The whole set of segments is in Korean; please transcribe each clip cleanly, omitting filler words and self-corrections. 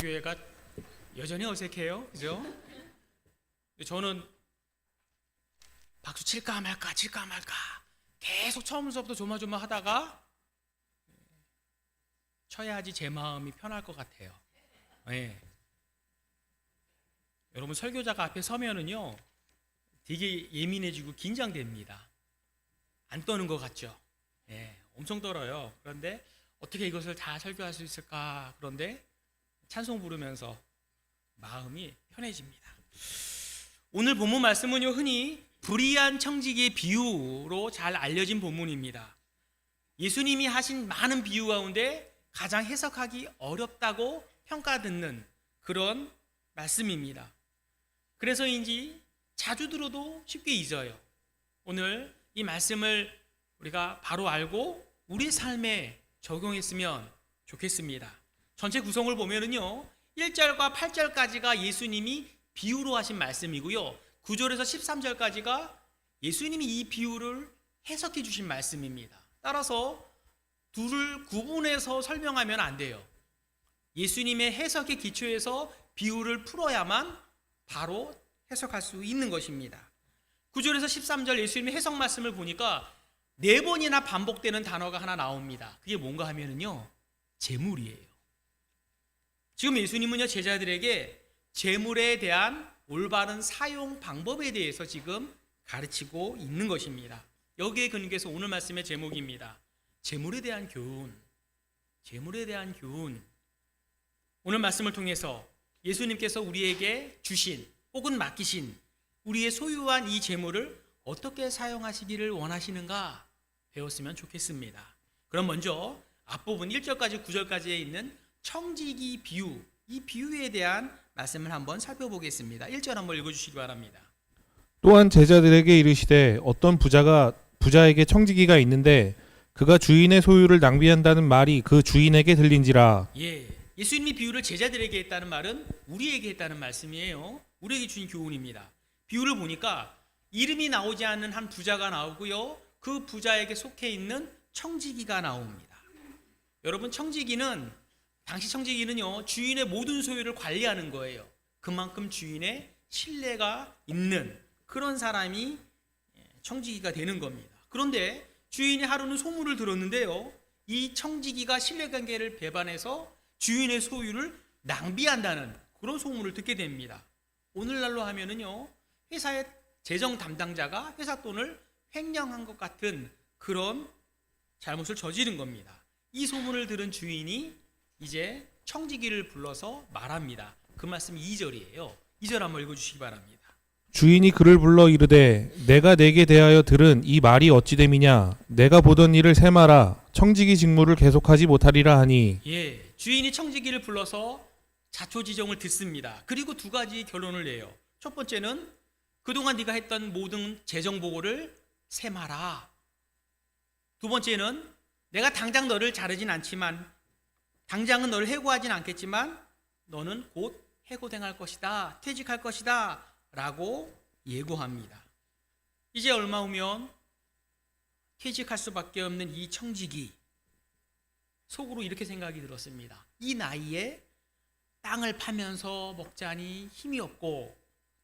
교회가 여전히 어색해요. 그죠? 저는 박수 칠까 말까 계속 처음부터 조마조마하다가 쳐야지 제 마음이 편할 것 같아요. 네. 여러분, 설교자가 앞에 서면은요 되게 예민해지고 긴장됩니다. 안 떠는 것 같죠? 네, 엄청 떨어요. 그런데 어떻게 이것을 다 설교할 수 있을까? 그런데 찬송 부르면서 마음이 편해집니다. 오늘 본문 말씀은요, 흔히 불의한 청지기의 비유로 잘 알려진 본문입니다. 예수님이 하신 많은 비유 가운데 가장 해석하기 어렵다고 평가듣는 그런 말씀입니다. 그래서인지 자주 들어도 쉽게 잊어요. 오늘 이 말씀을 우리가 바로 알고 우리 삶에 적용했으면 좋겠습니다. 전체 구성을 보면은요, 1절과 8절까지가 예수님이 비유로 하신 말씀이고요, 9절에서 13절까지가 예수님이 이 비유를 해석해 주신 말씀입니다. 따라서 둘을 구분해서 설명하면 안 돼요. 예수님의 해석에 기초해서 비유를 풀어야만 바로 해석할 수 있는 것입니다. 9절에서 13절 예수님의 해석 말씀을 보니까 4번이나 반복되는 단어가 하나 나옵니다. 그게 뭔가 하면은요, 재물이에요. 지금 예수님은요, 제자들에게 재물에 대한 올바른 사용 방법에 대해서 지금 가르치고 있는 것입니다. 여기에 근거해서 오늘 말씀의 제목입니다. 재물에 대한 교훈. 재물에 대한 교훈. 오늘 말씀을 통해서 예수님께서 우리에게 주신 혹은 맡기신 우리의 소유한 이 재물을 어떻게 사용하시기를 원하시는가 배웠으면 좋겠습니다. 그럼 먼저 앞부분 1절까지 9절까지에 있는 청지기 비유, 이 비유에 대한 말씀을 한번 살펴보겠습니다. 1절 한번 읽어주시기 바랍니다. 또한 제자들에게 이르시되 어떤 부자에게 청지기가 있는데 그가 주인의 소유를 낭비한다는 말이 그 주인에게 들린지라. 예수님이 비유를 제자들에게 했다는 말은 우리에게 했다는 말씀이에요. 우리에게 주신 교훈입니다. 비유를 보니까 이름이 나오지 않는 한 부자가 나오고요, 그 부자에게 속해 있는 청지기가 나옵니다. 여러분, 당시 청지기는요, 주인의 모든 소유를 관리하는 거예요. 그만큼 주인의 신뢰가 있는 그런 사람이 청지기가 되는 겁니다. 그런데 주인이 하루는 소문을 들었는데요, 이 청지기가 신뢰관계를 배반해서 주인의 소유를 낭비한다는 그런 소문을 듣게 됩니다. 오늘날로 하면은요, 회사의 재정 담당자가 회사 돈을 횡령한 것 같은 그런 잘못을 저지른 겁니다. 이 소문을 들은 주인이 이제 청지기를 불러서 말합니다. 그 말씀 2절이에요. 2절 한번 읽어주시기 바랍니다. 주인이 그를 불러 이르되 내가 내게 대하여 들은 이 말이 어찌 됨이냐. 내가 보던 일을 세마라. 청지기 직무를 계속하지 못하리라 하니. 주인이 청지기를 불러서 자초지종을 듣습니다. 그리고 두 가지 결론을 내요. 첫 번째는 그동안 네가 했던 모든 재정보고를 세마라. 두 번째는 내가 당장 너를 자르진 않지만, 당장은 너를 해고하진 않겠지만 너는 곧 해고당할 것이다, 퇴직할 것이다 라고 예고합니다. 이제 얼마 후면 퇴직할 수밖에 없는 이 청지기, 속으로 이렇게 생각이 들었습니다. 이 나이에 땅을 파면서 먹자니 힘이 없고,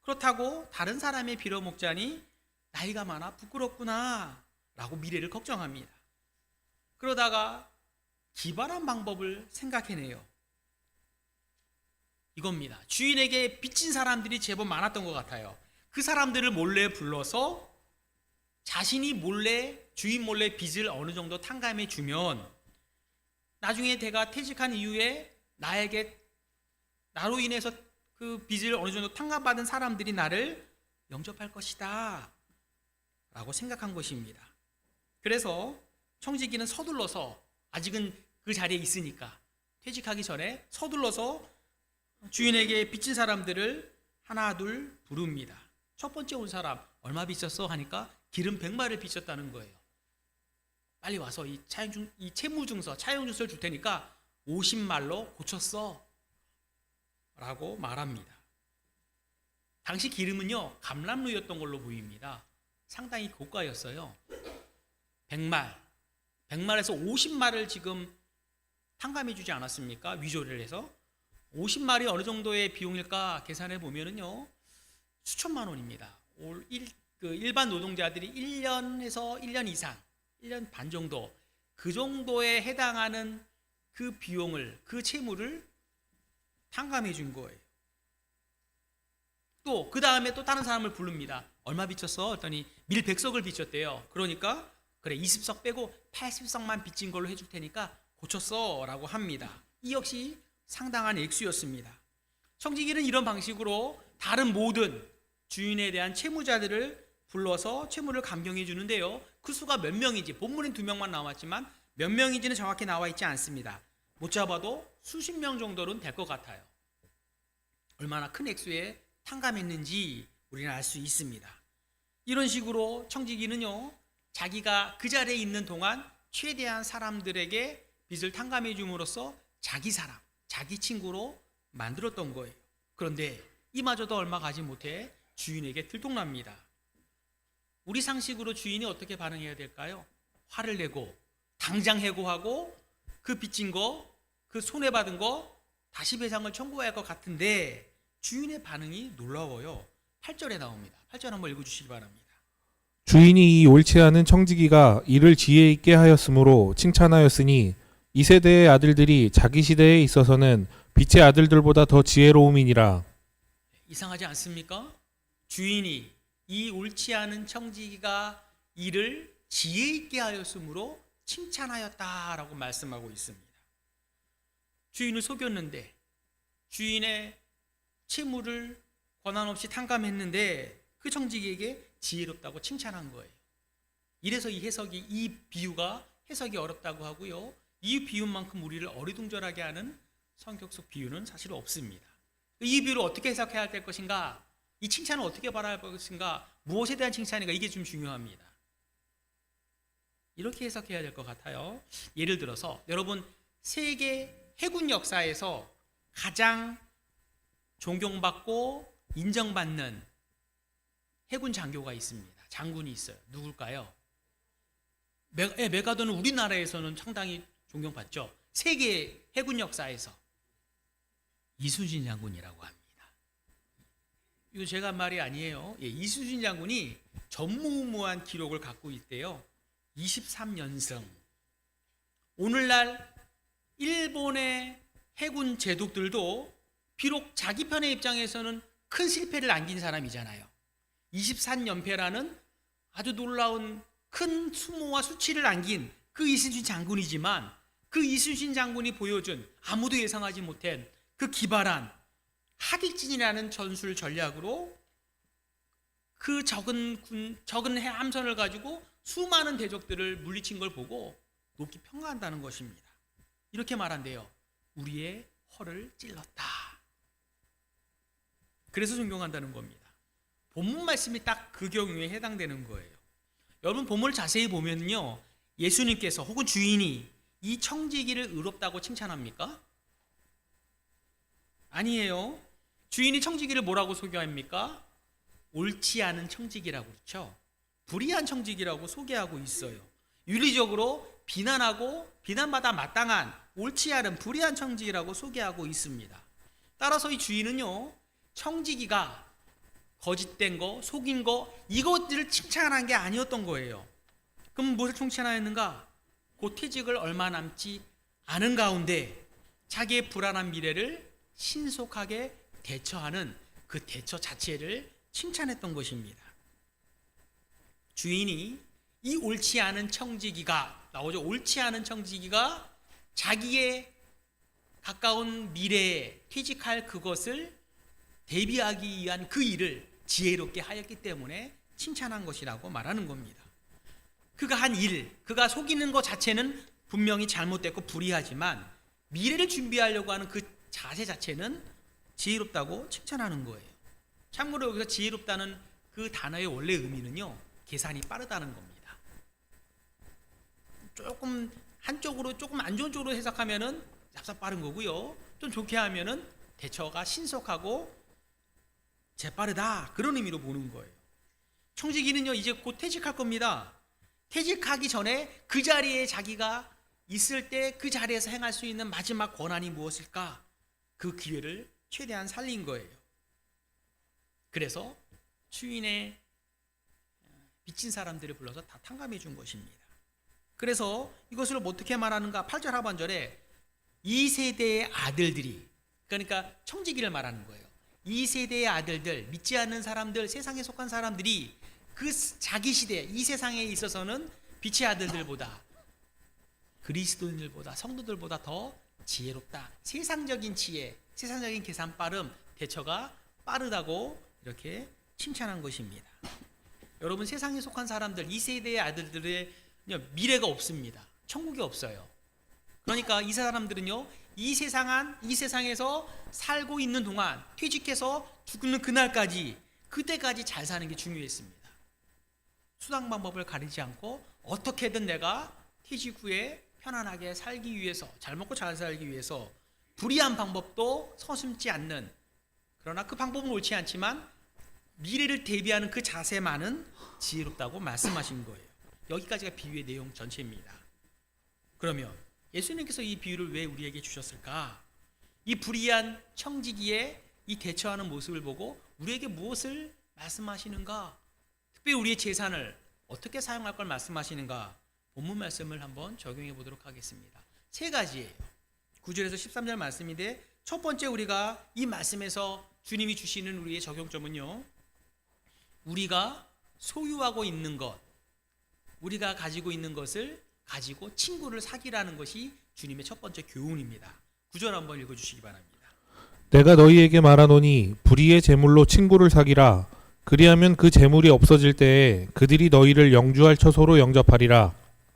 그렇다고 다른 사람의 빌어먹자니 나이가 많아 부끄럽구나 라고 미래를 걱정합니다. 그러다가 기발한 방법을 생각해내요. 이겁니다. 주인에게 빚진 사람들이 제법 많았던 것 같아요. 그 사람들을 몰래 불러서 자신이 몰래, 주인 몰래 빚을 어느 정도 탕감해 주면 나중에 내가 퇴직한 이후에 나로 인해서 그 빚을 어느 정도 탕감받은 사람들이 나를 영접할 것이다 라고 생각한 것입니다. 그래서 청지기는 서둘러서, 아직은 그 자리에 있으니까 퇴직하기 전에 서둘러서 주인에게 빚진 사람들을 하나 둘 부릅니다. 첫 번째 온 사람 얼마 빚졌어 하니까 기름 100마를 빚졌다는 거예요. 빨리 와서 이 채무증서, 차용증서를 줄 테니까 50말로 고쳤어 라고 말합니다. 당시 기름은요, 감람루였던 걸로 보입니다. 상당히 고가였어요. 100말에서 50말을 지금 탕감해 주지 않았습니까? 위조를 해서. 50마리 어느 정도의 비용일까 계산해 보면은요, 수천만 원입니다. 일반 노동자들이 1년에서 1년 이상, 1년 반 정도, 그 정도에 해당하는 그 비용을, 그 채무를 탕감해 준 거예요. 또 그 다음에 또 다른 사람을 부릅니다. 얼마 빚혔어? 했더니 밀 100석을 빚혔대요. 그러니까 그래 20석 빼고 80석만 빚진 걸로 해줄 테니까 고쳤어 라고 합니다. 이 역시 상당한 액수였습니다. 청지기는 이런 방식으로 다른 모든 주인에 대한 채무자들을 불러서 채무를 감경해 주는데요, 그 수가 몇 명인지, 본문엔 2명만 나왔지만 몇 명인지는 정확히 나와 있지 않습니다. 못 잡아도 수십 명 정도는 될 것 같아요. 얼마나 큰 액수에 탕감했는지 우리는 알 수 있습니다. 이런 식으로 청지기는요, 자기가 그 자리에 있는 동안 최대한 사람들에게 빚을 탕감해 줌으로써 자기 사람, 자기 친구로 만들었던 거예요. 그런데 이마저도 얼마 가지 못해 주인에게 들통납니다. 우리 상식으로 주인이 어떻게 반응해야 될까요? 화를 내고 당장 해고하고 그 빚진 거, 그 손해받은 거 다시 배상을 청구해야 할 것 같은데 주인의 반응이 놀라워요. 8절에 나옵니다. 8절 한번 읽어주시기 바랍니다. 주인이 이 옳지 않은 청지기가 이를 지혜 있게 하였으므로 칭찬하였으니 이 세대의 아들들이 자기 시대에 있어서는 빛의 아들들보다 더 지혜로움이니라. 이상하지 않습니까? 주인이 이 옳지 않은 청지기가 이를 지혜 있게 하였으므로 칭찬하였다라고 말씀하고 있습니다. 주인을 속였는데, 주인의 채무를 권한 없이 탕감했는데 그 청지기에게 지혜롭다고 칭찬한 거예요. 이래서 이 비유가 해석이 어렵다고 하고요, 이 비유만큼 우리를 어리둥절하게 하는 성경 속 비유는 사실 없습니다. 이 비유를 어떻게 해석해야 될 것인가, 이 칭찬을 어떻게 바라볼 것인가, 무엇에 대한 칭찬인가, 이게 좀 중요합니다. 이렇게 해석해야 될 것 같아요. 예를 들어서 여러분, 세계 해군 역사에서 가장 존경받고 인정받는 해군 장교가 있습니다. 장군이 있어요. 누굴까요? 메가더는 우리나라에서는 상당히 존경받죠. 세계 해군 역사에서 이순신 장군이라고 합니다. 이거 제가 한 말이 아니에요. 이순신 장군이 전무후무한 기록을 갖고 있대요. 23연승. 오늘날 일본의 해군 제독들도 비록 자기 편의 입장에서는 큰 실패를 안긴 사람이잖아요. 23연패라는 아주 놀라운 큰 수모와 수치를 안긴 그 이순신 장군이지만, 그 이순신 장군이 보여준 아무도 예상하지 못한 그 기발한 하길진이라는 전술 전략으로 그 적은 함선을 가지고 수많은 대적들을 물리친 걸 보고 높이 평가한다는 것입니다. 이렇게 말한대요. 우리의 허를 찔렀다. 그래서 존경한다는 겁니다. 본문 말씀이 딱 그 경우에 해당되는 거예요. 여러분, 본문을 자세히 보면요, 예수님께서 혹은 주인이 이 청지기를 의롭다고 칭찬합니까? 아니에요. 주인이 청지기를 뭐라고 소개합니까? 옳지 않은 청지기라고 그렇죠. 불의한 청지기라고 소개하고 있어요. 윤리적으로 비난하고 비난받아 마땅한 옳지 않은 불의한 청지기라고 소개하고 있습니다. 따라서 이 주인은요, 청지기가 거짓된 거, 속인 거, 이것들을 칭찬한 게 아니었던 거예요. 그럼 무엇을 칭찬하였는가? 곧 퇴직을 얼마 남지 않은 가운데 자기의 불안한 미래를 신속하게 대처하는 그 대처 자체를 칭찬했던 것입니다. 주인이 이 옳지 않은 청지기가 나오죠. 옳지 않은 청지기가 자기의 가까운 미래에 퇴직할 그것을 대비하기 위한 그 일을 지혜롭게 하였기 때문에 칭찬한 것이라고 말하는 겁니다. 그가 한 일, 그가 속이는 것 자체는 분명히 잘못됐고 불의하지만 미래를 준비하려고 하는 그 자세 자체는 지혜롭다고 칭찬하는 거예요. 참고로 여기서 지혜롭다는 그 단어의 원래 의미는요, 계산이 빠르다는 겁니다. 조금 한쪽으로, 조금 안 좋은 쪽으로 해석하면은 얍삽 빠른 거고요, 좀 좋게 하면은 대처가 신속하고 재빠르다, 그런 의미로 보는 거예요. 청지기는요, 이제 곧 퇴직할 겁니다. 퇴직하기 전에 그 자리에 자기가 있을 때 그 자리에서 행할 수 있는 마지막 권한이 무엇일까? 그 기회를 최대한 살린 거예요. 그래서 주인의 빚진 사람들을 불러서 다 탕감해 준 것입니다. 그래서 이것을 어떻게 말하는가? 8절 하반절에 2세대의 아들들이, 그러니까 청지기를 말하는 거예요. 2세대의 아들들, 믿지 않는 사람들, 세상에 속한 사람들이 그 자기 시대, 이 세상에 있어서는 빛의 아들들보다, 그리스도인들보다, 성도들보다 더 지혜롭다. 세상적인 지혜, 세상적인 계산 빠름, 대처가 빠르다고 이렇게 칭찬한 것입니다. 여러분, 세상에 속한 사람들, 2세대의 아들들의 미래가 없습니다. 천국이 없어요. 그러니까 이 사람들은요, 이 세상에서 살고 있는 동안, 퇴직해서 죽는 그날까지, 그때까지 잘 사는 게 중요했습니다. 수단 방법을 가리지 않고 어떻게든 내가 퇴직 후에 편안하게 살기 위해서, 잘 먹고 잘 살기 위해서 불의한 방법도 서슴지 않는, 그러나 그 방법은 옳지 않지만 미래를 대비하는 그 자세만은 지혜롭다고 말씀하신 거예요. 여기까지가 비유의 내용 전체입니다. 그러면 예수님께서 이 비유를 왜 우리에게 주셨을까? 이 불의한 청지기의 이 대처하는 모습을 보고 우리에게 무엇을 말씀하시는가? 특별히 우리의 재산을 어떻게 사용할 걸 말씀하시는가? 본문 말씀을 한번 적용해 보도록 하겠습니다. 세 가지예요. 9절에서 13절 말씀인데, 첫 번째 우리가 이 말씀에서 주님이 주시는 우리의 적용점은요, 우리가 소유하고 있는 것, 우리가 가지고 있는 것을 가지고 친구를 사귀라는 것이 주님의 첫 번째 교훈입니다. 9절 한번 읽어주시기 바랍니다. 내가 너희에게 말하노니 불의의 재물로 친구를 사귀라. 그리하면 그 재물이 없어질 때에 그들이 너희를 영주할 처소로 영접하리라.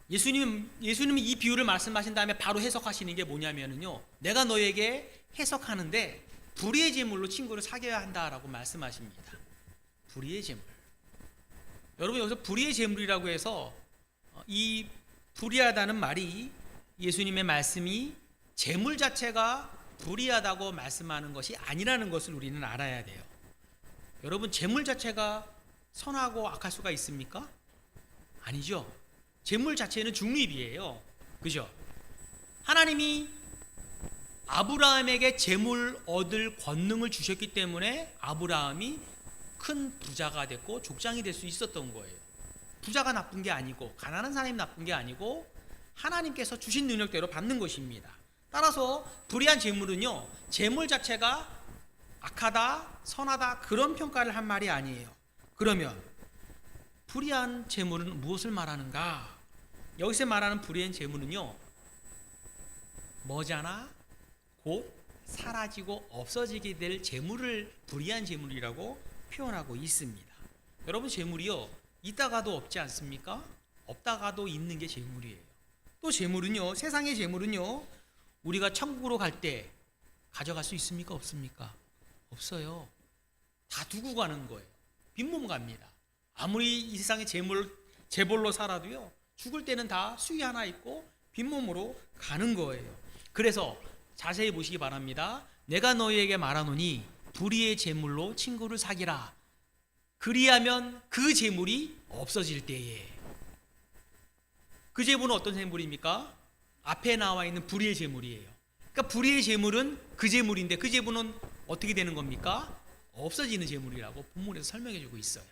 예수님이 이 비유를 말씀하신 다음에 바로 해석하시는 게 뭐냐면요, 내가 너에게 해석하는데 불의의 재물로 친구를 사귀어야 한다라고 말씀하십니다. 불의의 재물. 여러분, 여기서 불의의 재물이라고 해서 이 불의하다는 말이, 예수님의 말씀이 재물 자체가 불의하다고 말씀하는 것이 아니라는 것을 우리는 알아야 돼요. 여러분, 재물 자체가 선하고 악할 수가 있습니까? 아니죠. 재물 자체는 중립이에요. 그죠? 하나님이 아브라함에게 재물 얻을 권능을 주셨기 때문에 아브라함이 큰 부자가 됐고 족장이 될 수 있었던 거예요. 부자가 나쁜 게 아니고, 가난한 사람이 나쁜 게 아니고, 하나님께서 주신 능력대로 받는 것입니다. 따라서 불의한 재물은요, 재물 자체가 악하다, 선하다, 그런 평가를 한 말이 아니에요. 그러면 불의한 재물은 무엇을 말하는가? 여기서 말하는 불의한 재물은요, 머지않아 곧 사라지고 없어지게 될 재물을 불의한 재물이라고 표현하고 있습니다. 여러분, 재물이요, 있다가도 없지 않습니까? 없다가도 있는 게 재물이에요. 또 재물은요, 세상의 재물은요, 우리가 천국으로 갈 때 가져갈 수 있습니까? 없습니까? 없어요. 다 두고 가는 거예요. 빈몸 갑니다. 아무리 이 세상의 재벌로 살아도요, 죽을 때는 다 수의 하나 있고 빈몸으로 가는 거예요. 그래서 자세히 보시기 바랍니다. 내가 너희에게 말하노니 불의의 재물로 친구를 사귀라. 그리하면 그 재물이 없어질 때에. 그 재물은 어떤 재물입니까? 앞에 나와 있는 불의의 재물이에요. 그러니까 불의의 재물은 그 재물인데, 그 재물은 어떻게 되는 겁니까? 없어지는 재물이라고 본문에서 설명해 주고 있어요.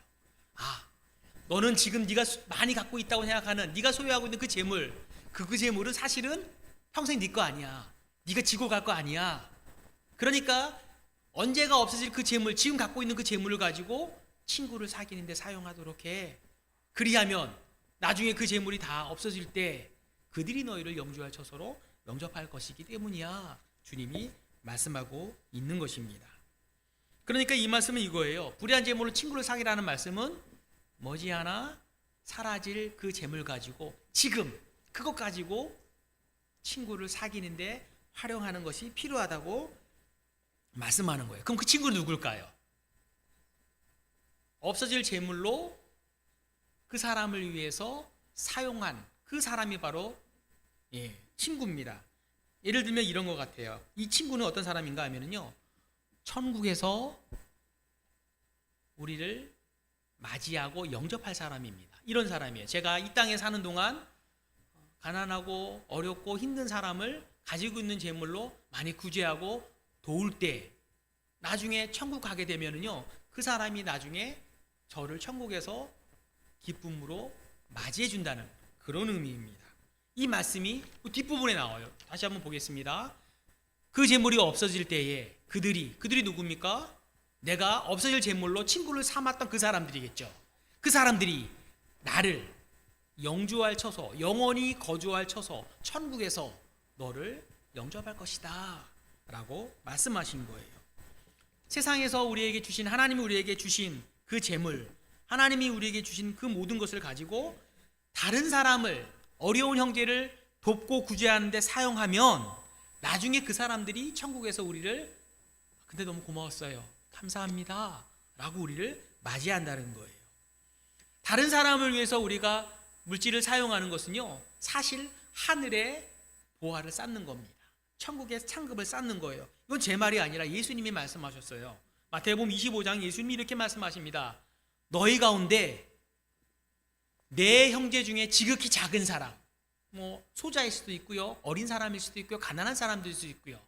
너는 지금 네가 많이 갖고 있다고 생각하는, 네가 소유하고 있는 그 재물, 그 재물은 사실은 평생 네 거 아니야. 네가 지고 갈 거 아니야. 그러니까 언제가 없어질 그 재물, 지금 갖고 있는 그 재물을 가지고 친구를 사귀는데 사용하도록 해. 그리하면 나중에 그 재물이 다 없어질 때 그들이 너희를 영주할 처소로 영접할 것이기 때문이야. 주님이 말씀하고 있는 것입니다. 그러니까 이 말씀은 이거예요. 불의한 재물로 친구를 사귀라는 말씀은 머지않아 사라질 그 재물 가지고 지금 그것 가지고 친구를 사귀는데 활용하는 것이 필요하다고 말씀하는 거예요. 그럼 그 친구는 누굴까요? 없어질 재물로 그 사람을 위해서 사용한 그 사람이 바로 친구입니다. 예를 들면 이런 것 같아요. 이 친구는 어떤 사람인가 하면요, 천국에서 우리를 맞이하고 영접할 사람입니다. 이런 사람이에요. 제가 이 땅에 사는 동안 가난하고 어렵고 힘든 사람을 가지고 있는 재물로 많이 구제하고 도울 때 나중에 천국 가게 되면은요, 그 사람이 나중에 저를 천국에서 기쁨으로 맞이해 준다는 그런 의미입니다. 이 말씀이 뒷부분에 나와요. 다시 한번 보겠습니다. 그 재물이 없어질 때에 그들이 누굽니까? 내가 없어질 재물로 친구를 삼았던 그 사람들이겠죠. 그 사람들이 나를 영주할 처소, 영원히 거주할 처소, 천국에서 너를 영접할 것이다 라고 말씀하신 거예요. 세상에서 우리에게 주신, 하나님이 우리에게 주신 그 재물, 하나님이 우리에게 주신 그 모든 것을 가지고 다른 사람을, 어려운 형제를 돕고 구제하는 데 사용하면 나중에 그 사람들이 천국에서 우리를 근데 너무 고마웠어요, 감사합니다 라고 우리를 맞이한다는 거예요. 다른 사람을 위해서 우리가 물질을 사용하는 것은요, 사실 하늘의 보화를 쌓는 겁니다. 천국의 창급을 쌓는 거예요. 이건 제 말이 아니라 예수님이 말씀하셨어요. 마태복음 25장 예수님이 이렇게 말씀하십니다. 너희 가운데 내 형제 중에 지극히 작은 사람, 소자일 수도 있고요, 어린 사람일 수도 있고요, 가난한 사람일 수도 있고요,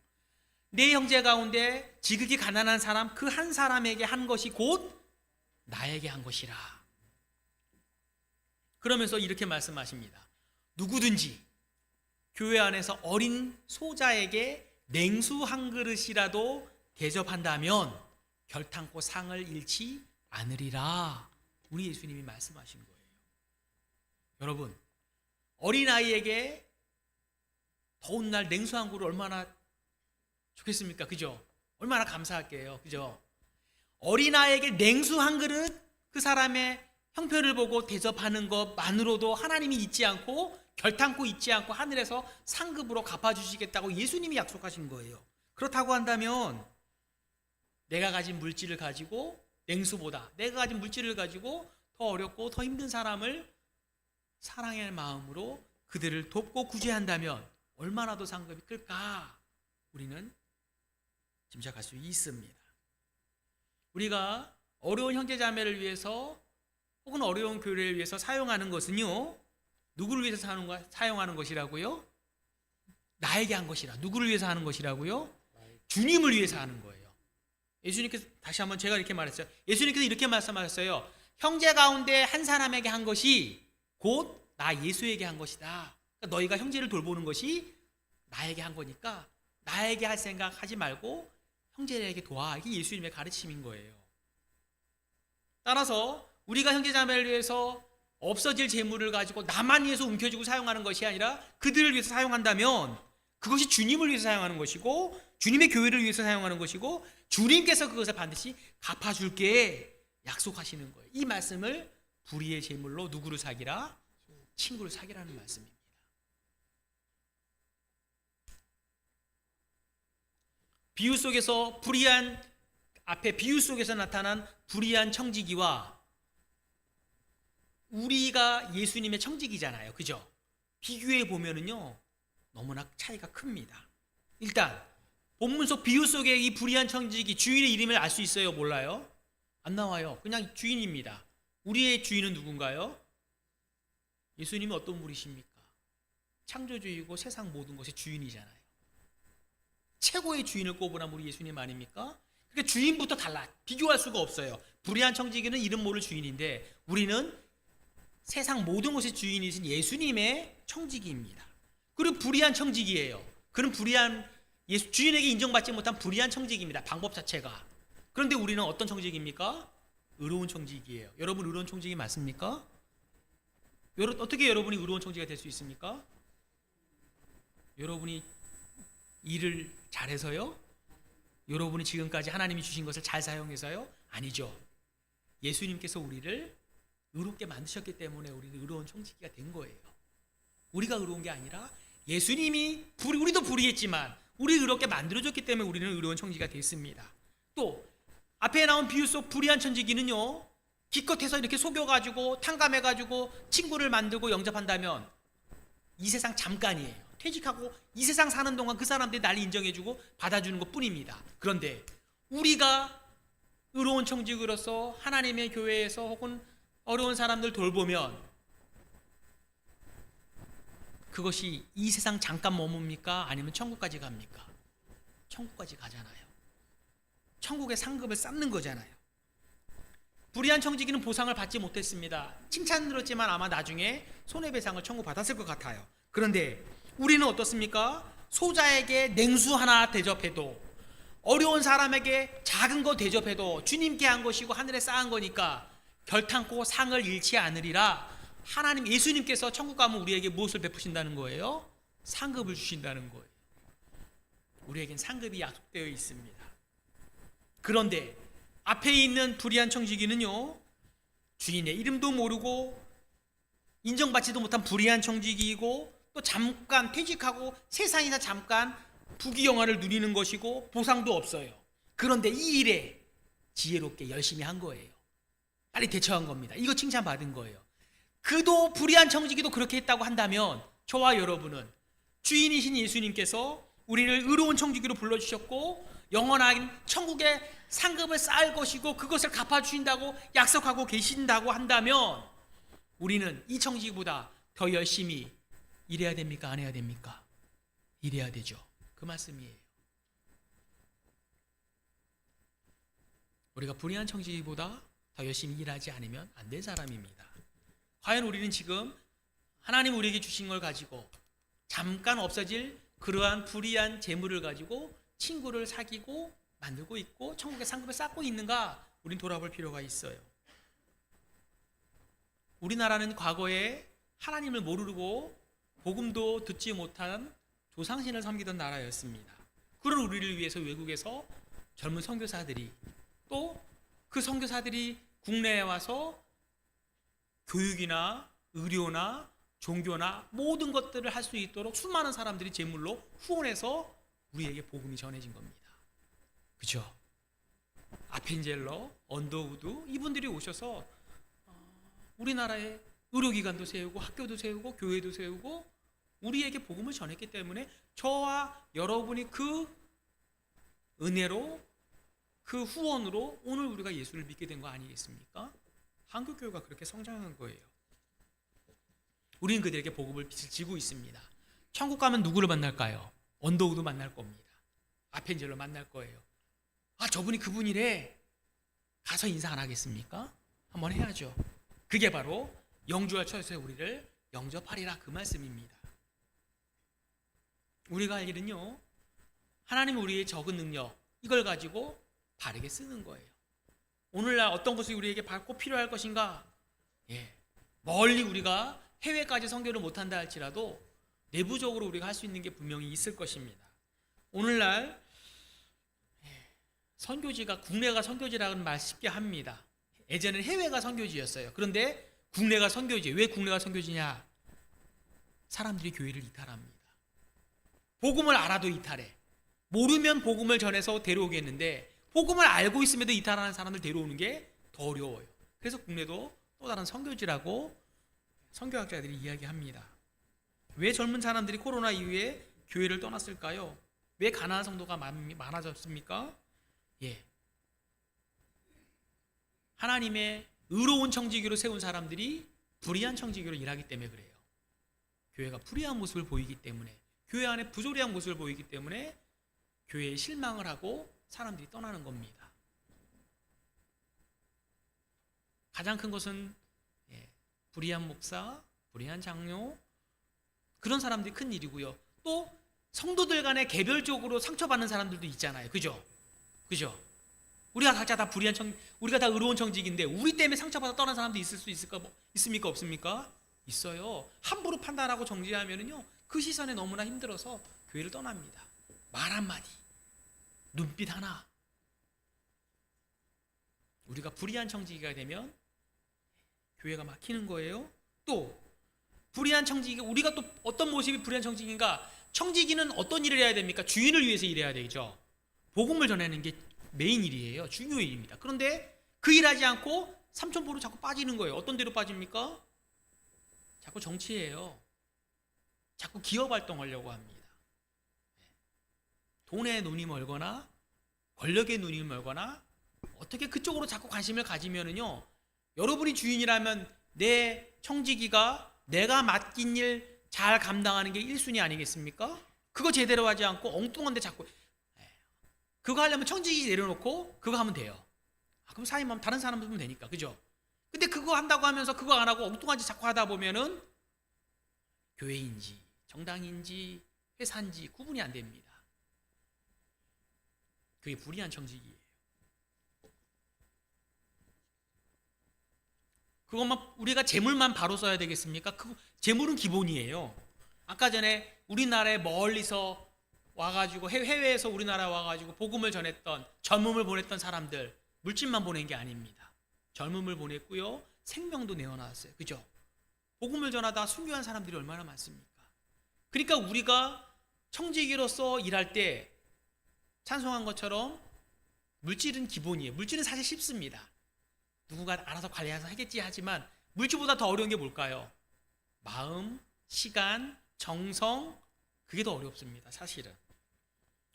내 형제 가운데 지극히 가난한 사람, 그 한 사람에게 한 것이 곧 나에게 한 것이라. 그러면서 이렇게 말씀하십니다. 누구든지 교회 안에서 어린 소자에게 냉수 한 그릇이라도 대접한다면 결탄코 상을 잃지 않으리라. 우리 예수님이 말씀하신 거예요. 여러분, 어린아이에게 더운 날 냉수 한 그릇 얼마나 좋겠습니까? 그죠? 얼마나 감사할게요. 그죠? 어린아이에게 냉수 한 그릇, 그 사람의 형편을 보고 대접하는 것만으로도 하나님이 잊지 않고, 결탄코 잊지 않고 하늘에서 상급으로 갚아주시겠다고 예수님이 약속하신 거예요. 그렇다고 한다면 내가 가진 물질을 가지고, 냉수보다 내가 가진 물질을 가지고 더 어렵고 더 힘든 사람을 사랑의 마음으로 그들을 돕고 구제한다면 얼마나 더 상급이 클까 우리는 짐작할 수 있습니다. 우리가 어려운 형제자매를 위해서 혹은 어려운 교회를 위해서 사용하는 것은요, 누구를 위해서 사용하는 것이라고요? 나에게 한 것이라. 누구를 위해서 하는 것이라고요? 주님을 위해서 하는 거예요. 예수님께서, 다시 한번 제가 이렇게 말했어요. 예수님께서 이렇게 말씀하셨어요. 형제 가운데 한 사람에게 한 것이 곧 나 예수에게 한 것이다. 그러니까 너희가 형제를 돌보는 것이 나에게 한 거니까 나에게 할 생각 하지 말고 형제에게 도와. 이게 예수님의 가르침인 거예요. 따라서 우리가 형제자매를 위해서 없어질 재물을 가지고 나만 위해서 움켜쥐고 사용하는 것이 아니라 그들을 위해서 사용한다면 그것이 주님을 위해서 사용하는 것이고, 주님의 교회를 위해서 사용하는 것이고, 주님께서 그것을 반드시 갚아줄게 약속하시는 거예요. 이 말씀을 불의의 재물로 누구를 사기라? 친구를 사기라는 말씀입니다. 비유 속에서 비유 속에서 나타난 불의한 청지기와 우리가 예수님의 청지기잖아요. 그죠? 비교해 보면은요, 너무나 차이가 큽니다. 일단 본문 속 비유 속에 이 불의한 청지기 주인의 이름을 알 수 있어요? 몰라요? 안 나와요. 그냥 주인입니다. 우리의 주인은 누군가요? 예수님은 어떤 분이십니까? 창조주이고 세상 모든 것의 주인이잖아요. 최고의 주인을 꼽으라면 우리 예수님 아닙니까? 그러니까 주인부터 달라. 비교할 수가 없어요. 불의한 청지기는 이름 모를 주인인데 우리는 세상 모든 것의 주인이신 예수님의 청지기입니다. 그리고 불의한 청지기예요. 그런 주인에게 인정받지 못한 불의한 청지기입니다. 방법 자체가. 그런데 우리는 어떤 청지기입니까? 의로운 청지기예요. 여러분 의로운 청지기 맞습니까? 어떻게 여러분이 의로운 청지기가 될 수 있습니까? 여러분이 일을 잘해서요? 여러분이 지금까지 하나님이 주신 것을 잘 사용해서요? 아니죠. 예수님께서 우리를 의롭게 만드셨기 때문에 우리는 의로운 청지기가 된 거예요. 우리가 의로운 게 아니라 예수님이, 우리도 불의했지만 우리 의롭게 만들어줬기 때문에 우리는 의로운 청지기가 됐습니다. 또 앞에 나온 비유 속 불의한 청지기는요, 기껏해서 이렇게 속여가지고 탕감해가지고 친구를 만들고 영접한다면 이 세상 잠깐이에요. 퇴직하고 이 세상 사는 동안 그 사람들이 날 인정해주고 받아주는 것 뿐입니다. 그런데 우리가 의로운 청지기로서 하나님의 교회에서 혹은 어려운 사람들 돌보면 그것이 이 세상 잠깐 머뭅니까? 아니면 천국까지 갑니까? 천국까지 가잖아요. 천국의 상급을 쌓는 거잖아요. 불의한 청지기는 보상을 받지 못했습니다. 칭찬 들었지만 아마 나중에 손해배상을 청구받았을 것 같아요. 그런데 우리는 어떻습니까? 소자에게 냉수 하나 대접해도, 어려운 사람에게 작은 거 대접해도 주님께 한 것이고 하늘에 쌓은 거니까 결탄코 상을 잃지 않으리라. 하나님 예수님께서 천국 가면 우리에게 무엇을 베푸신다는 거예요? 상급을 주신다는 거예요. 우리에겐 상급이 약속되어 있습니다. 그런데 앞에 있는 불의한 청지기는요, 주인의 이름도 모르고 인정받지도 못한 불의한 청지기이고, 또 잠깐 퇴직하고 세상이나 잠깐 부귀영화를 누리는 것이고 보상도 없어요. 그런데 이 일에 지혜롭게 열심히 한 거예요. 빨리 대처한 겁니다. 이거 칭찬받은 거예요. 그도 불의한 청지기도 그렇게 했다고 한다면 저와 여러분은 주인이신 예수님께서 우리를 의로운 청지기로 불러주셨고 영원한 천국의 상급을 쌓을 것이고 그것을 갚아주신다고 약속하고 계신다고 한다면 우리는 이 청지기보다 더 열심히 일해야 됩니까? 안 해야 됩니까? 일해야 되죠. 그 말씀이에요. 우리가 불의한 청지기보다 더 열심히 일하지 않으면 안 될 사람입니다. 과연 우리는 지금 하나님 우리에게 주신 걸 가지고 잠깐 없어질 그러한 불의한 재물을 가지고 친구를 사귀고 만들고 있고 천국의 상급을 쌓고 있는가? 우린 돌아볼 필요가 있어요. 우리나라는 과거에 하나님을 모르고 복음도 듣지 못한 조상신을 섬기던 나라였습니다. 그런 우리를 위해서 외국에서 젊은 선교사들이 또 그 선교사들이 국내에 와서 교육이나 의료나 종교나 모든 것들을 할 수 있도록 수많은 사람들이 제물로 후원해서 우리에게 복음이 전해진 겁니다. 그죠? 아펜젤러, 언더우드 이분들이 오셔서 우리나라에 의료기관도 세우고 학교도 세우고 교회도 세우고 우리에게 복음을 전했기 때문에 저와 여러분이 그 은혜로 그 후원으로 오늘 우리가 예수를 믿게 된 거 아니겠습니까? 한국교회가 그렇게 성장한 거예요. 우리는 그들에게 복음을 빛을 지고 있습니다. 천국 가면 누구를 만날까요? 언더우드 만날 겁니다. 아펜젤러 만날 거예요. 아, 저분이 그분이래. 가서 인사 안 하겠습니까? 한번 해야죠. 그게 바로 영주할 처소에 우리를 영접하리라 그 말씀입니다. 우리가 할 일은요, 하나님 우리의 적은 능력 이걸 가지고 바르게 쓰는 거예요. 오늘날 어떤 것이 우리에게 꼭 필요할 것인가? 멀리 우리가 해외까지 선교를 못한다 할지라도 내부적으로 우리가 할 수 있는 게 분명히 있을 것입니다. 오늘날 선교지가 국내가 선교지라는 말 쉽게 합니다. 예전에는 해외가 선교지였어요. 그런데 국내가 선교지. 왜 국내가 선교지냐? 사람들이 교회를 이탈합니다. 복음을 알아도 이탈해. 모르면 복음을 전해서 데려오겠는데 복음을 알고 있음에도 이탈하는 사람들 데려오는 게 더 어려워요. 그래서 국내도 또 다른 선교지라고 선교학자들이 이야기합니다. 왜 젊은 사람들이 코로나 이후에 교회를 떠났을까요? 왜 가난한 성도가 많아졌습니까? 하나님의 의로운 청지기로 세운 사람들이 불의한 청지기로 일하기 때문에 그래요. 교회가 불의한 모습을 보이기 때문에, 교회 안에 부조리한 모습을 보이기 때문에 교회에 실망을 하고 사람들이 떠나는 겁니다. 가장 큰 것은 불의한 목사, 불의한 장로 그런 사람들이 큰 일이고요. 또 성도들 간에 개별적으로 상처받는 사람들도 있잖아요. 그죠? 우리가 각자 다 우리가 다 의로운 청직인데 우리 때문에 상처받아 떠난 사람도 있습니까? 없습니까? 있어요. 함부로 판단하고 정죄하면은요 그 시선에 너무나 힘들어서 교회를 떠납니다. 말 한마디, 눈빛 하나, 우리가 불의한 청지기가 되면 교회가 막히는 거예요. 또 불의한 청지기, 우리가 또 어떤 모습이 불의한 청지기인가? 청지기는 어떤 일을 해야 됩니까? 주인을 위해서 일해야 되죠. 복음을 전하는 게 메인 일이에요. 중요 일입니다. 그런데 그 일하지 않고 삼천포로 자꾸 빠지는 거예요. 어떤 데로 빠집니까? 자꾸 정치예요. 자꾸 기업 활동하려고 합니다. 돈에 눈이 멀거나 권력에 눈이 멀거나 어떻게 그쪽으로 자꾸 관심을 가지면은요, 여러분이 주인이라면 내 청지기가 내가 맡긴 일 잘 감당하는 게 1순위 아니겠습니까? 그거 제대로 하지 않고 엉뚱한 데 자꾸 그거 하려면 청지기 내려놓고 그거 하면 돼요. 그럼 사임하면 다른 사람 보면 되니까, 그죠? 근데 그거 한다고 하면서 그거 안 하고 엉뚱한 짓 자꾸 하다 보면은 교회인지 정당인지 회사인지 구분이 안 됩니다. 그게 불의한 청지기예요. 그것만 우리가 재물만 바로 써야 되겠습니까? 그 재물은 기본이에요. 아까 전에 우리나라에 멀리서 와가지고 해외에서 우리나라 와가지고 복음을 전했던 젊음을 보냈던 사람들 물질만 보낸 게 아닙니다. 젊음을 보냈고요, 생명도 내어놨어요. 그죠? 복음을 전하다 순교한 사람들이 얼마나 많습니까? 그러니까 우리가 청지기로서 일할 때 찬송한 것처럼 물질은 기본이에요. 물질은 사실 쉽습니다. 누군가 알아서 관리해서 하겠지 하지만 물질보다 더 어려운 게 뭘까요? 마음, 시간, 정성, 그게 더 어렵습니다. 사실은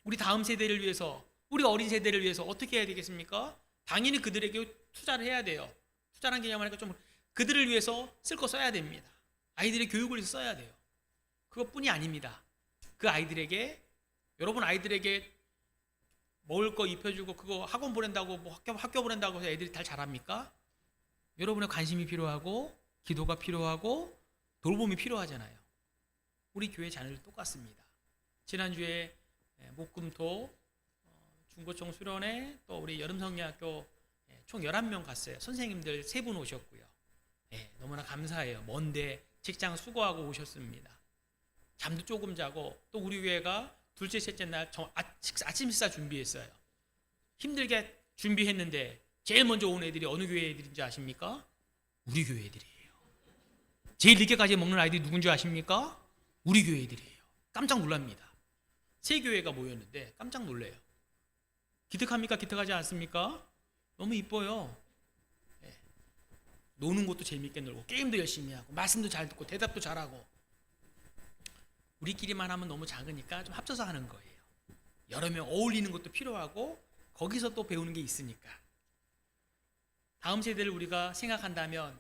우리 다음 세대를 위해서, 우리 어린 세대를 위해서 어떻게 해야 되겠습니까? 당연히 그들에게 투자를 해야 돼요. 투자라는 개념하니까 좀 그들을 위해서 쓸 거 써야 됩니다. 아이들의 교육을 위해서 써야 돼요. 그것뿐이 아닙니다. 그 아이들에게, 여러분 아이들에게 먹을 거 입혀주고 그거 학원 보낸다고 뭐 학교 보낸다고 해서 애들이 다 잘합니까? 여러분의 관심이 필요하고 기도가 필요하고 돌봄이 필요하잖아요. 우리 교회 자녀들 똑같습니다. 지난주에 목금토 중고청 수련회 또 우리 여름성리학교 총 11명 갔어요. 선생님들 3분 오셨고요. 너무나 감사해요. 먼데 직장 수고하고 오셨습니다. 잠도 조금 자고, 또 우리 교회가 둘째 셋째 날 아침 식사 준비했어요. 힘들게 준비했는데 제일 먼저 온 애들이 어느 교회 애들인지 아십니까? 우리 교회 애들이에요. 제일 늦게까지 먹는 아이들이 누군지 아십니까? 우리 교회 애들이에요. 깜짝 놀랍니다. 세 교회가 모였는데 깜짝 놀래요. 기특합니까? 기특하지 않습니까? 너무 이뻐요. 노는 것도 재밌게 놀고 게임도 열심히 하고 말씀도 잘 듣고 대답도 잘하고. 우리끼리만 하면 너무 작으니까 좀 합쳐서 하는 거예요. 여러 명 어울리는 것도 필요하고 거기서 또 배우는 게 있으니까. 다음 세대를 우리가 생각한다면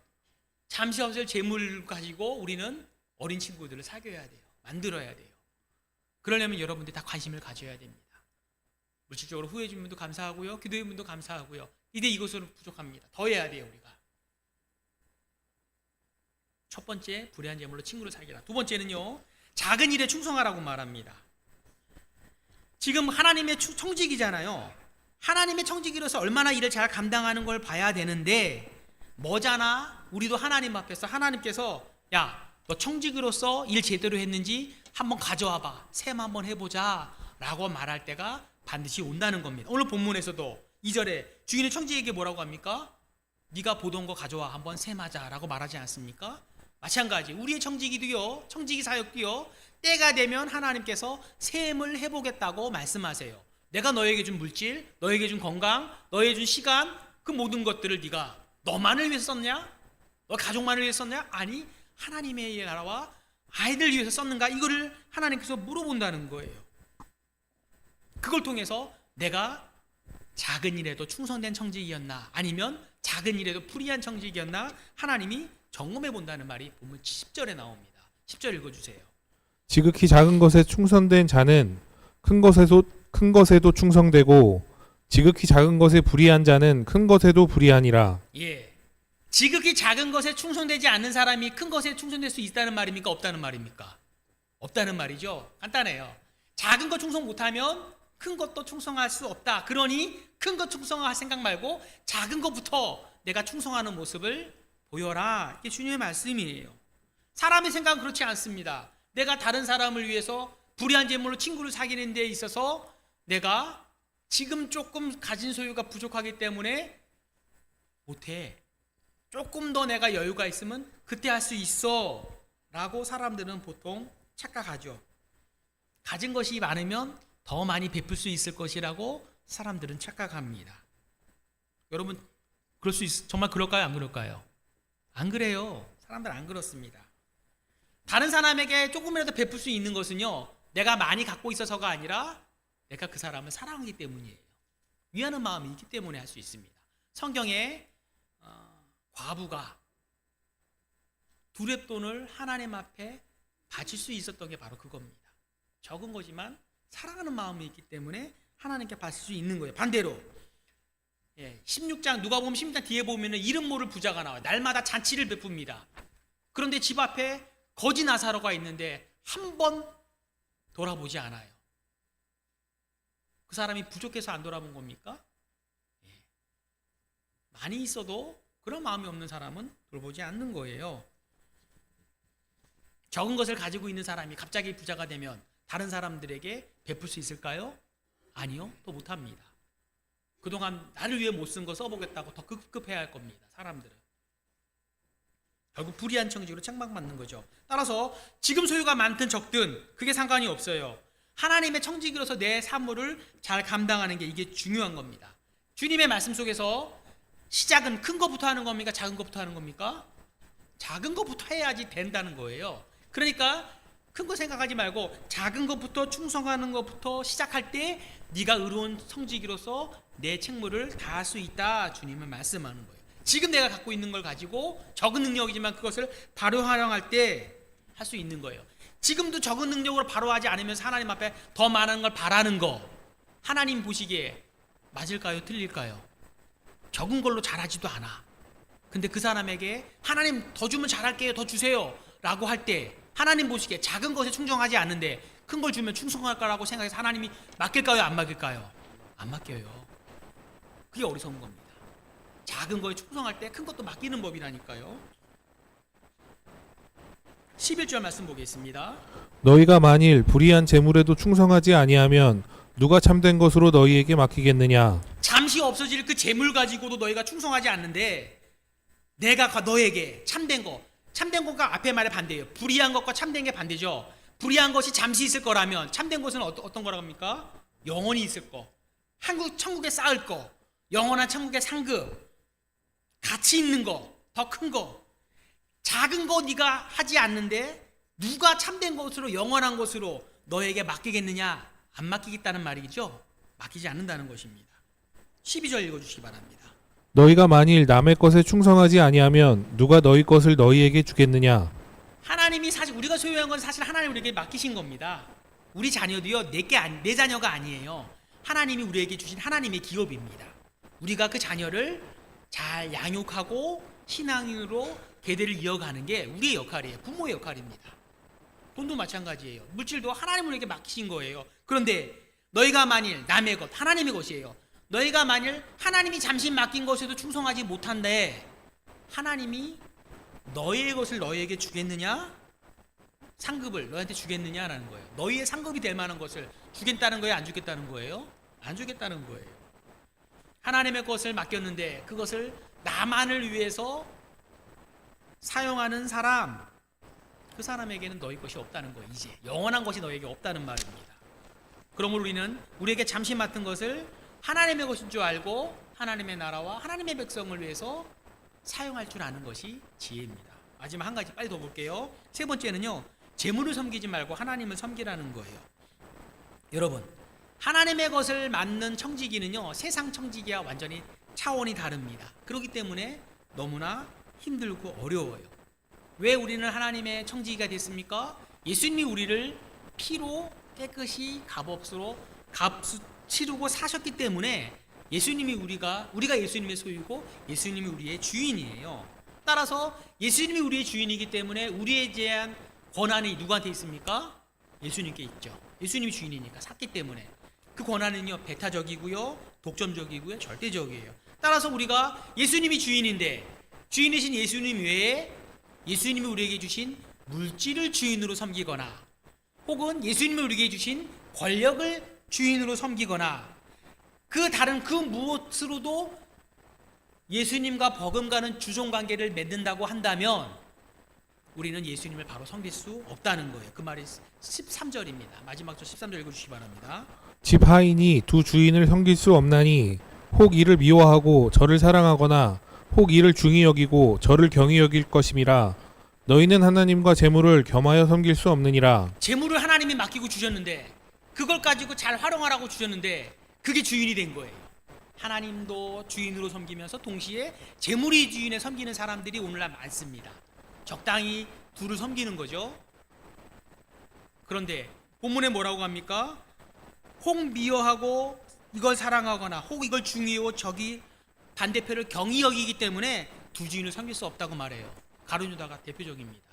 잠시 없을 재물 가지고 우리는 어린 친구들을 사귀어야 돼요. 만들어야 돼요. 그러려면 여러분들이 다 관심을 가져야 됩니다. 물질적으로 후회해 주는 분도 감사하고요, 기도해 주는 분도 감사하고요. 이제 이것으로 부족합니다. 더 해야 돼요. 우리가 첫 번째, 불의한 재물로 친구를 사귀라. 두 번째는요, 작은 일에 충성하라고 말합니다. 지금 하나님의 청직이잖아요. 하나님의 청직이로서 얼마나 일을 잘 감당하는 걸 봐야 되는데, 뭐잖아? 우리도 하나님 앞에서 하나님께서 야, 너 청직으로서 일 제대로 했는지 한번 가져와봐, 셈 한번 해보자 라고 말할 때가 반드시 온다는 겁니다. 오늘 본문에서도 2절에 주인의 청지에게 뭐라고 합니까? 네가 보던 거 가져와 한번 셈하자 라고 말하지 않습니까? 마찬가지 우리의 청지기도요, 청지기 사역도요, 때가 되면 하나님께서 셈을 해보겠다고 말씀하세요. 내가 너에게 준 물질, 너에게 준 건강, 너에게 준 시간, 그 모든 것들을 네가 너만을 위해서 썼냐? 너 가족만을 위해서 썼냐? 아니, 하나님의 나라와 아이들 위해서 썼는가? 이거를 하나님께서 물어본다는 거예요. 그걸 통해서 내가 작은 일에도 충성된 청지기였나, 아니면 작은 일에도 불의한 청지기였나 하나님이 점검해 본다는 말이 본문 10절에 나옵니다. 10절 읽어주세요. 지극히 작은 것에 충성된 자는 큰 것에도 충성되고 지극히 작은 것에 불의한 자는 큰 것에도 불의하니라. 예, 지극히 작은 것에 충성되지 않는 사람이 큰 것에 충성될 수 있다는 말입니까? 없다는 말입니까? 없다는 말이죠. 간단해요. 작은 것 충성 못하면 큰 것도 충성할 수 없다. 그러니 큰 것 충성할 생각 말고 작은 것부터 내가 충성하는 모습을 보여라. 이게 주님의 말씀이에요. 사람의 생각은 그렇지 않습니다. 내가 다른 사람을 위해서 불의한 재물로 친구를 사귀는 데 있어서 내가 지금 조금 가진 소유가 부족하기 때문에 못해. 조금 더 내가 여유가 있으면 그때 할 수 있어 라고 사람들은 보통 착각하죠. 가진 것이 많으면 더 많이 베풀 수 있을 것이라고 사람들은 착각합니다. 여러분, 정말 그럴까요? 안 그럴까요? 안 그래요. 사람들은 안 그렇습니다. 다른 사람에게 조금이라도 베풀 수 있는 것은요, 내가 많이 갖고 있어서가 아니라 내가 그 사람을 사랑하기 때문이에요. 위하는 마음이 있기 때문에 할 수 있습니다. 성경에 과부가 두렙돈을 하나님 앞에 바칠 수 있었던 게 바로 그겁니다. 적은 거지만 사랑하는 마음이 있기 때문에 하나님께 바칠 수 있는 거예요. 반대로 16장 누가복음 16장 뒤에 보면은 이름 모를 부자가 나와요. 날마다 잔치를 베풉니다. 그런데 집 앞에 거지 나사로가 있는데 한 번 돌아보지 않아요. 그 사람이 부족해서 안 돌아본 겁니까? 많이 있어도 그런 마음이 없는 사람은 돌보지 않는 거예요. 적은 것을 가지고 있는 사람이 갑자기 부자가 되면 다른 사람들에게 베풀 수 있을까요? 아니요, 또 못합니다. 그동안 나를 위해 못 쓴 거 써보겠다고 더 급급해야 할 겁니다. 사람들은 결국 불의한 청지기로 책망받는 거죠. 따라서 지금 소유가 많든 적든 그게 상관이 없어요. 하나님의 청지기로서 내 사물을 잘 감당하는 게 이게 중요한 겁니다. 주님의 말씀 속에서 시작은 큰 것부터 하는 겁니까? 작은 것부터 하는 겁니까? 작은 것부터 해야지 된다는 거예요. 그러니까 큰 거 생각하지 말고 작은 것부터 충성하는 것부터 시작할 때 네가 의로운 청지기로서 내 책무를 다할 수 있다, 주님은 말씀하는 거예요. 지금 내가 갖고 있는 걸 가지고 적은 능력이지만 그것을 바로 활용할 때 할 수 있는 거예요. 지금도 적은 능력으로 바로 하지 않으면서 하나님 앞에 더 많은 걸 바라는 거, 하나님 보시기에 맞을까요? 틀릴까요? 적은 걸로 잘하지도 않아. 근데 그 사람에게 하나님 더 주면 잘할게요, 더 주세요 라고 할 때 하나님 보시기에 작은 것에 충성하지 않는데 큰 걸 주면 충성할 거라고 생각해서 하나님이 맡길까요? 안 맡길까요? 안 맡겨요. 그게 어리석은 겁니다. 작은 거에 충성할 때 큰 것도 맡기는 법이라니까요. 11절 말씀 보겠습니다. 너희가 만일 불의한 재물에도 충성하지 아니하면 누가 참된 것으로 너희에게 맡기겠느냐? 잠시 없어질 그 재물 가지고도 너희가 충성하지 않는데 내가 너에게 참된 거, 참된 것과 앞에 말에 반대예요. 불의한 것과 참된 게 반대죠. 불의한 것이 잠시 있을 거라면 참된 것은 어떤 거라고 합니까? 영원히 있을 거, 천국에 쌓을 거, 영원한 천국의 상급, 가치 있는 거, 더 큰 거. 작은 거 네가 하지 않는데 누가 참된 것으로 영원한 것으로 너에게 맡기겠느냐? 안 맡기겠다는 말이죠. 맡기지 않는다는 것입니다. 12절 읽어주시기 바랍니다. 너희가 만일 남의 것에 충성하지 아니하면 누가 너희 것을 너희에게 주겠느냐? 하나님이 사실 우리가 소유한 건 사실 하나님 우리에게 맡기신 겁니다. 우리 자녀도요, 내 자녀가 아니에요. 하나님이 우리에게 주신 하나님의 기업입니다. 우리가 그 자녀를 잘 양육하고 신앙으로 계대를 이어가는 게 우리의 역할이에요. 부모의 역할입니다. 돈도 마찬가지예요. 물질도 하나님 우리에게 맡기신 거예요. 그런데 너희가 만일 남의 것, 하나님의 것이에요. 너희가 만일 하나님이 잠시 맡긴 것에도 충성하지 못한데 하나님이 너희의 것을 너희에게 주겠느냐? 상급을 너희한테 주겠느냐라는 거예요. 너희의 상급이 될 만한 것을 주겠다는 거예요? 안 주겠다는 거예요? 안 주겠다는 거예요. 하나님의 것을 맡겼는데 그것을 나만을 위해서 사용하는 사람, 그 사람에게는 너희 것이 없다는 거예요. 이제 영원한 것이 너에게 없다는 말입니다. 그러므로 우리는 우리에게 잠시 맡은 것을 하나님의 것인 줄 알고 하나님의 나라와 하나님의 백성을 위해서 사용할 줄 아는 것이 지혜입니다. 마지막 한 가지 빨리 더 볼게요. 세 번째는요, 재물을 섬기지 말고 하나님을 섬기라는 거예요. 여러분, 하나님의 것을 맡는 청지기는요, 세상 청지기와 완전히 차원이 다릅니다. 그렇기 때문에 너무나 힘들고 어려워요. 왜 우리는 하나님의 청지기가 됐습니까? 예수님이 우리를 피로 깨끗이 값없으로 치르고 사셨기 때문에 우리가 예수님의 소유고 예수님이 우리의 주인이에요. 따라서 예수님이 우리의 주인이기 때문에 우리에 대한 권한이 누구한테 있습니까? 예수님께 있죠. 예수님이 주인이니까 샀기 때문에. 그 권한은요, 배타적이고요, 독점적이고요, 절대적이에요. 따라서 우리가 예수님이 주인인데 주인이신 예수님 외에 예수님이 우리에게 주신 물질을 주인으로 섬기거나 혹은 예수님이 우리에게 주신 권력을 주인으로 섬기거나 그 다른 그 무엇으로도 예수님과 버금가는 주종관계를 맺는다고 한다면 우리는 예수님을 바로 섬길 수 없다는 거예요. 그 말이 13절입니다. 마지막 절 13절 읽어주시기 바랍니다. 집 하인이 두 주인을 섬길 수 없나니 혹 이를 미워하고 저를 사랑하거나 혹 이를 중히 여기고 저를 경히 여길 것임이라. 너희는 하나님과 재물을 겸하여 섬길 수 없느니라. 재물을 하나님이 맡기고 주셨는데 그걸 가지고 잘 활용하라고 주셨는데 그게 주인이 된 거예요. 하나님도 주인으로 섬기면서 동시에 재물이 주인에 섬기는 사람들이 오늘날 많습니다. 적당히 둘을 섬기는 거죠. 그런데 본문에 뭐라고 합니까? 혹 미워하고 이걸 사랑하거나 혹 이걸 중요하고 저기 반대표를 경히 여기기 때문에 두 주인을 섬길 수 없다고 말해요. 가룟 유다가 대표적입니다.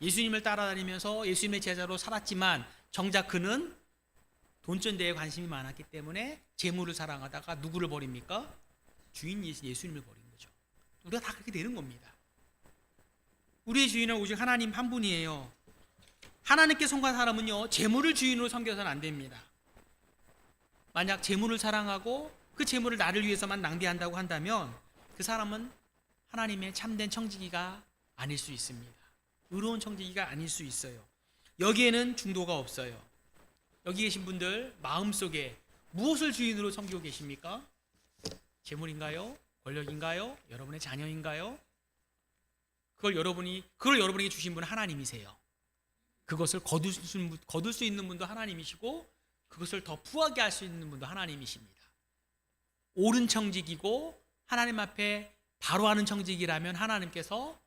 예수님을 따라다니면서 예수님의 제자로 살았지만 정작 그는 돈전대에 관심이 많았기 때문에 재물을 사랑하다가 누구를 버립니까? 주인 예수님을 버린 거죠. 우리가 다 그렇게 되는 겁니다. 우리의 주인은 오직 하나님 한 분이에요. 하나님께 속한 사람은요, 재물을 주인으로 섬겨서는 안 됩니다. 만약 재물을 사랑하고 그 재물을 나를 위해서만 낭비한다고 한다면 그 사람은 하나님의 참된 청지기가 아닐 수 있습니다. 의로운 청지기가 아닐 수 있어요. 여기에는 중도가 없어요. 여기 계신 분들 마음속에 무엇을 주인으로 섬기고 계십니까? 재물인가요? 권력인가요? 여러분의 자녀인가요? 그걸 여러분에게 주신 분은 하나님이세요. 그것을 거둘 수 있는 분도 하나님이시고 그것을 더 부하게 할 수 있는 분도 하나님이십니다. 옳은 청직이고 하나님 앞에 바로 하는 청직이라면 하나님께서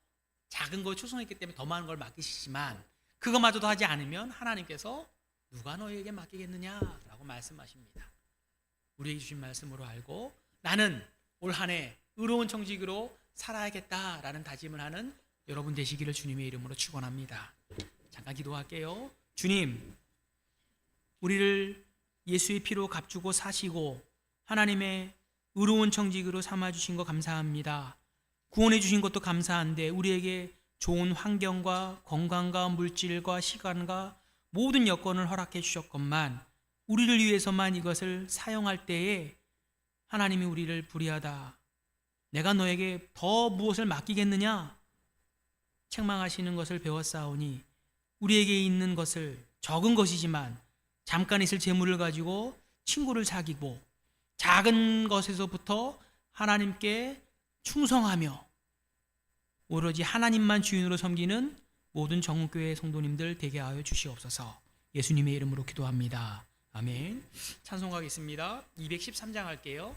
작은 거에 초성했기 때문에 더 많은 걸 맡기시지만 그것마저도 하지 않으면 하나님께서 누가 너에게 맡기겠느냐라고 말씀하십니다. 우리에게 주신 말씀으로 알고 나는 올 한 해 의로운 청직으로 살아야겠다라는 다짐을 하는 여러분 되시기를 주님의 이름으로 축원합니다. 잠깐 기도할게요. 주님, 우리를 예수의 피로 값주고 사시고 하나님의 의로운 청직으로 삼아주신 것 감사합니다. 구원해 주신 것도 감사한데 우리에게 좋은 환경과 건강과 물질과 시간과 모든 여건을 허락해 주셨건만 우리를 위해서만 이것을 사용할 때에 하나님이 우리를 불의하다, 내가 너에게 더 무엇을 맡기겠느냐 책망하시는 것을 배웠사오니 우리에게 있는 것을 적은 것이지만 잠깐 있을 재물을 가지고 친구를 사귀고 작은 것에서부터 하나님께 충성하며 오로지 하나님만 주인으로 섬기는 모든 정국교회 성도님들 되게 하여 주시옵소서. 예수님의 이름으로 기도합니다. 아멘. 찬송하겠습니다. 213장 할게요.